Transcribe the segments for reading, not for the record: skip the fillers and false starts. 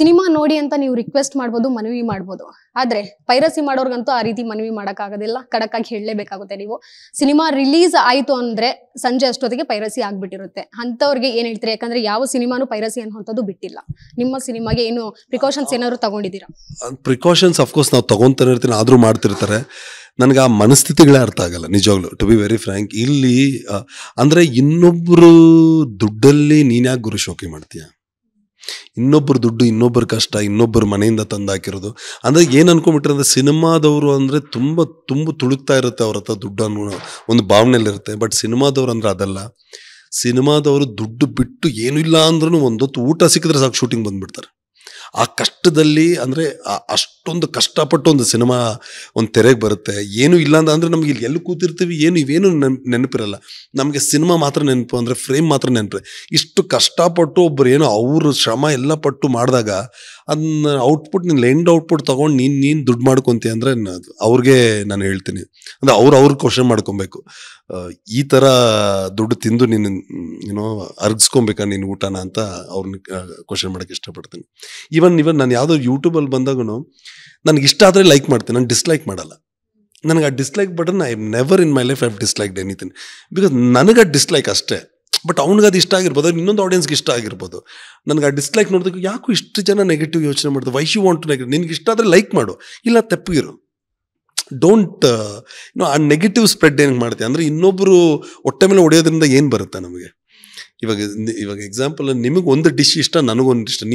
Cinema ನೋಡಿ ಅಂತ ನೀವು ರಿಕ್ವೆಸ್ಟ್ ಮಾಡ್ಬೋದು, ಮನವಿ ಮಾಡ್ಬೋದು. ಆದ್ರೆ ಪೈರಸಿ ಮಾಡೋರ್ಗಂತೂ ಆ ರೀತಿ ಮನವಿ ಮಾಡೋಕ್ಕಾಗೋದಿಲ್ಲ. ಖಡಕ್ ಆಗಿ ಹೇಳಲೇಬೇಕಾಗುತ್ತೆ. ನೀವು ಸಿನಿಮಾ ರಿಲೀಸ್ ಆಯ್ತು ಅಂದ್ರೆ ಸಂಜೆ ಅಷ್ಟೊತ್ತಿಗೆ ಪೈರಸಿ ಆಗ್ಬಿಟ್ಟಿರುತ್ತೆ. ಅಂತವ್ರಿಗೆ ಏನ್ ಹೇಳ್ತೀರಿ? ಯಾಕಂದ್ರೆ ಯಾವ ಸಿನಿಮಾನು ಪೈರಸಿ ಅನ್ನುವಂಥದ್ದು ಬಿಟ್ಟಿಲ್ಲ. ನಿಮ್ಮ ಸಿನಿಮಾಗೆ ಏನು ಪ್ರಿಕಾಷನ್ಸ್ ಏನಾದ್ರು ತಗೊಂಡಿದ್ದೀರಾ? ಪ್ರಿಕಾಷನ್ಸ್ ಅಫ್ಕೋರ್ಸ್ ನಾವು ತಗೊಂತಾನೆ ಇರ್ತೀನಿ, ಆದ್ರೂ ಮಾಡ್ತಿರ್ತಾರೆ. ನನಗೆ ಆ ಮನಸ್ಥಿತಿಗಳೇ ಅರ್ಥ ಆಗಲ್ಲ ನಿಜವಾಗ್ಲು, ಟು ಬಿ ವೆರಿ ಫ್ರ್ಯಾಂಕ್. ಇಲ್ಲಿ ಅಂದ್ರೆ ಇನ್ನೊಬ್ರು ದುಡ್ಡಲ್ಲಿ ನೀನ್ ಯಾಕೆ ಗುರು ಶೋಕಿ ಮಾಡ್ತೀಯ? ಇನ್ನೊಬ್ಬರು ದುಡ್ಡು, ಇನ್ನೊಬ್ಬರ ಕಷ್ಟ, ಇನ್ನೊಬ್ಬರು ಮನೆಯಿಂದ ತಂದಾಕಿರೋದು. ಅಂದ್ರೆ ಏನ್ ಅನ್ಕೊಂಡ್ಬಿಟ್ರೆ ಅಂದ್ರೆ ಸಿನಿಮಾದವರು ಅಂದ್ರೆ ತುಂಬ ತುಳುಕ್ತಾ ಇರುತ್ತೆ ಅವ್ರ ಹತ್ರ ದುಡ್ಡು ಅನ್ನೋ ಒಂದು ಭಾವನೆಯಲ್ಲಿರುತ್ತೆ. ಬಟ್ ಸಿನಿಮಾದವ್ರು ಅಂದ್ರೆ ಅದಲ್ಲ. ಸಿನಿಮಾದವರು ದುಡ್ಡು ಬಿಟ್ಟು ಏನೂ ಇಲ್ಲ ಅಂದ್ರೂ ಒಂದೊತ್ತು ಊಟ ಸಿಕ್ಕಿದ್ರೆ ಸಾಕು ಶೂಟಿಂಗ್ ಬಂದ್ಬಿಡ್ತಾರೆ. ಆ ಕಷ್ಟದಲ್ಲಿ ಅಂದರೆ ಅಷ್ಟೊಂದು ಕಷ್ಟಪಟ್ಟು ಒಂದು ಸಿನಿಮಾ ಒಂದು ತೆರೆಗೆ ಬರುತ್ತೆ. ಏನೂ ಇಲ್ಲ ಅಂದ್ರೆ ನಮ್ಗೆ ಇಲ್ಲಿ ಎಲ್ಲಿ ಕೂತಿರ್ತೀವಿ ಇವೇನು ನೆನಪಿರಲ್ಲ. ನಮಗೆ ಸಿನಿಮಾ ಮಾತ್ರ ನೆನಪು, ಅಂದರೆ ಫ್ರೇಮ್ ಮಾತ್ರ ನೆನಪು. ಇಷ್ಟು ಕಷ್ಟಪಟ್ಟು ಒಬ್ಬರು ಏನೋ ಅವ್ರ ಶ್ರಮ ಎಲ್ಲ ಪಟ್ಟು ಮಾಡಿದಾಗ ಅದನ್ನ ಔಟ್ಪುಟ್ ನೀನು ಎಂಡ್ ಔಟ್ಪುಟ್ ತೊಗೊಂಡು ನೀನು ದುಡ್ಡು ಮಾಡ್ಕೊತೀಯ ಅಂದರೆ ಅವ್ರಿಗೆ ನಾನು ಹೇಳ್ತೀನಿ, ಅಂದರೆ ಅವ್ರು ಕ್ವಶನ್ ಮಾಡ್ಕೊಬೇಕು. ಈ ಥರ ದುಡ್ಡು ತಿಂದು ನೀನು ಏನೋ ಅರ್ಗಿಸ್ಕೊಬೇಕಾ ನೀನು ಊಟನ ಅಂತ ಅವ್ರನ್ನ ಕ್ವಶನ್ ಮಾಡೋಕ್ಕೆ ಇಷ್ಟಪಡ್ತೀನಿ. ಇವನ್ ನಾನು ಯಾವುದೋ ಯೂಟ್ಯೂಬಲ್ಲಿ ಬಂದಾಗೂ ನನಗೆ ಇಷ್ಟ ಆದರೆ ಲೈಕ್ ಮಾಡ್ತೀನಿ, ನಾನು ಡಿಸ್ಲೈಕ್ ಮಾಡಲ್ಲ. ನನಗೆ ಆ dislike button I never in my life I have disliked anything, because ನನಗೆ ಡಿಸ್ಲೈಕ್ ಅಷ್ಟೇ. ಬಟ್ ಅವ್ನಿಗೆ ಅದು ಇಷ್ಟ ಆಗಿರ್ಬೋದು, ಇನ್ನೊಂದು ಆಡಿಯನ್ಸ್ಗೆ ಇಷ್ಟ ಆಗಿರ್ಬೋದು. ನನಗೆ ಆ ಡಿಸ್ಲೈಕ್ ನೋಡಿದಾಗ ಯಾಕೋ ಇಷ್ಟು ಜನ ನೆಗೆಟಿವ್ ಯೋಚನೆ ಮಾಡ್ತಾರೆ, why you want to negative? ನಿನ್ಗೆ ಇಷ್ಟ ಆದರೆ ಲೈಕ್ ಮಾಡು, ಇಲ್ಲ ತೆಪ್ಪಗಿರು. ಡೋಂಟ್ ಆ ನೆಗೆಟಿವ್ ಸ್ಪ್ರೆಡ್ ಏನು ಮಾಡ್ತೀವಿ ಅಂದರೆ ಇನ್ನೊಬ್ಬರು ಹೊಟ್ಟೆ ಮೇಲೆ ಹೊಡೆಯೋದ್ರಿಂದ ಏನು ಬರುತ್ತೆ ನಮಗೆ? ಇವಾಗ ಎಕ್ಸಾಂಪಲ್, ನಿಮಗೆ ಒಂದು ಡಿಶ್ ಇಷ್ಟ, ನನಗೊಂದು ಇಷ್ಟ.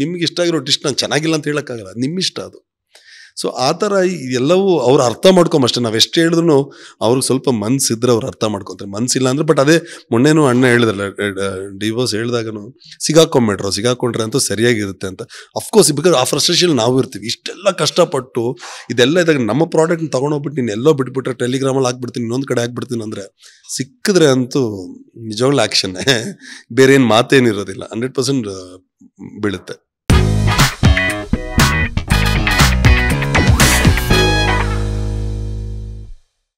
ನಿಮ್ಗೆ ಇಷ್ಟ ಆಗಿರೋ ಡಿಶ್ ನಾನು ಚೆನ್ನಾಗಿಲ್ಲ ಅಂತ ಹೇಳೋಕ್ಕಾಗಲ್ಲ, ನಿಮ್ಮ ಇಷ್ಟ ಅದು. ಸೊ ಆ ಥರ ಎಲ್ಲವೂ ಅವ್ರು ಅರ್ಥ ಮಾಡ್ಕೊಂಬಷ್ಟೇ. ನಾವು ಎಷ್ಟು ಹೇಳಿದ್ರು ಅವ್ರಿಗೆ ಸ್ವಲ್ಪ ಮನ್ಸಿದ್ರೆ ಅವ್ರು ಅರ್ಥ ಮಾಡ್ಕೊತಾರೆ, ಮನ್ಸಿಲ್ಲ ಅಂದರೆ. ಬಟ್ ಅದೇ ಮೊನ್ನೆನೂ ಅಣ್ಣ ಹೇಳಿದ್ರಲ್ಲ, ಡಿವೋರ್ಸ್ ಹೇಳಿದಾಗನು ಸಿಗಾಕೊಂಡ್ರೆ ಅಂತೂ ಸರಿಯಾಗಿರುತ್ತೆ ಅಂತ. ಅಫ್ಕೋರ್ಸ್ ಬಿಕಾಸ್ ಆ ಫ್ರಸ್ಟ್ರೇಷನ್ ನಾವು ಇರ್ತೀವಿ. ಇಷ್ಟೆಲ್ಲ ಕಷ್ಟಪಟ್ಟು ಇದೆಲ್ಲ ಇದ್ದಾಗ ನಮ್ಮ ಪ್ರಾಡಕ್ಟ್ನ ತೊಗೊಂಡೋಗ್ಬಿಟ್ಟು ನೀನು ಎಲ್ಲೋ ಬಿಟ್ಬಿಟ್ರೆ ಟೆಲಿಗ್ರಾಮಲ್ಲಿ ಹಾಕ್ಬಿಡ್ತೀನಿ, ಇನ್ನೊಂದು ಕಡೆ ಹಾಕ್ಬಿಡ್ತೀನಿ ಅಂದರೆ ಸಿಕ್ಕಿದ್ರೆ ಅಂತೂ ನಿಜವಾಗ್ಲೂ ಆ್ಯಕ್ಷನ್ನೇ, ಬೇರೆ ಏನು ಮಾತೇನಿರೋದಿಲ್ಲ, 100% ಬೀಳುತ್ತೆ.